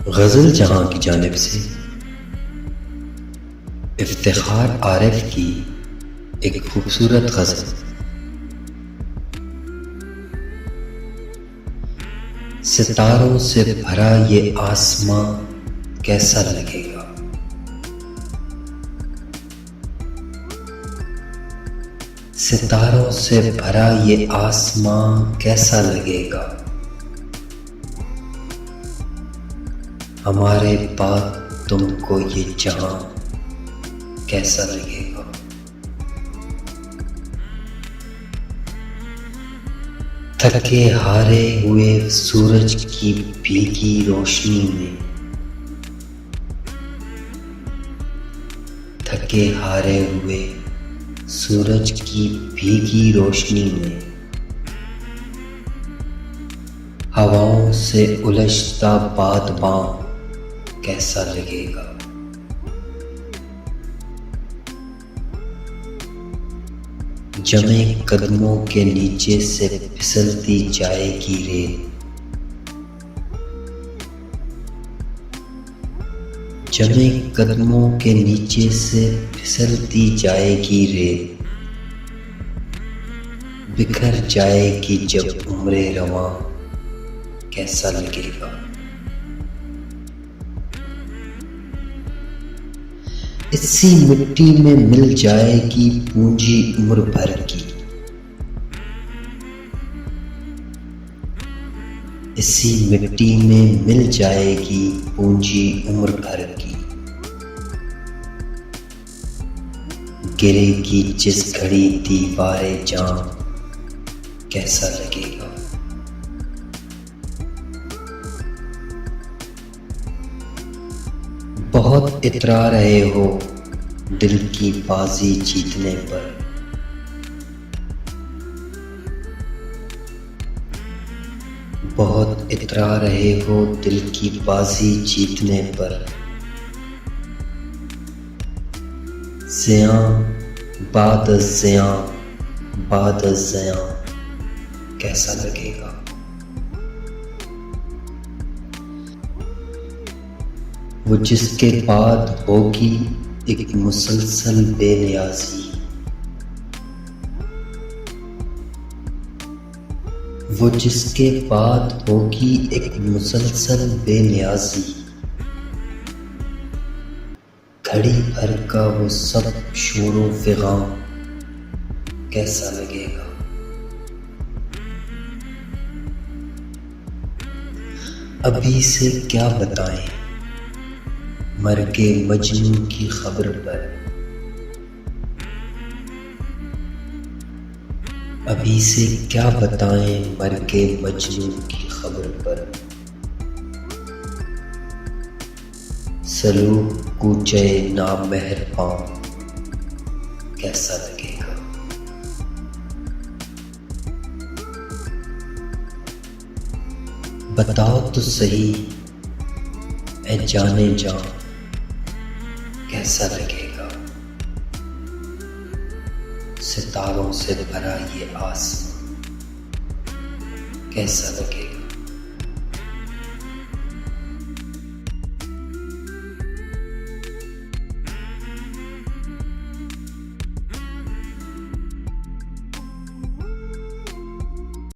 गज़ल जहां की जानिब से इफ्तिखार आरिफ की एक खूबसूरत गज़ल। सितारों से भरा ये आसमां कैसा लगेगा, सितारों से भरा ये आसमां कैसा लगेगा, हमारे बाद तुमको ये जहां कैसा लगेगा। थके हारे हुए सूरज की भीगी रोशनी में, थके हारे हुए सूरज की भीगी रोशनी में, हवाओं से उलझता बादबां कैसा लगेगा। जमे कदमों के नीचे से फिसलती जाएगी रेत, जमे कदमों के नीचे से फिसलती जाएगी रेत, बिखर जाएगी जब उम्रे रवां कैसा लगेगा। इसी मिट्टी में मिल जाएगी पूंजी उम्र भर की, इसी मिट्टी में मिल जाएगी पूंजी उम्र भर की, गिरेगी जिस घड़ी दीवारे जां कैसा लगेगा। बहुत इतरा रहे हो दिल की बाजी जीतने पर, बहुत इतरा रहे हो दिल की बाजी जीतने पर, ज़ियां बाद ज़ियां बाद ज़ियां कैसा लगेगा। वो जिसके बाद होगी एक मुसलसल बेनियाजी, वो जिसके बाद होगी एक मुसलसल बेनियाजी, घड़ी भर का वो सब शोरो फिगां कैसा लगेगा। अभी से क्या बताएं मर्गे मजनू की खबर पर, अभी से क्या बताएं मर्गे मजनू की खबर पर, सलूक कूचे नामेहरबां कैसा लगेगा। बताओ तो सही ऐ जाने जा कैसा लगेगा, सितारों से भरा ये आसमां कैसा लगेगा।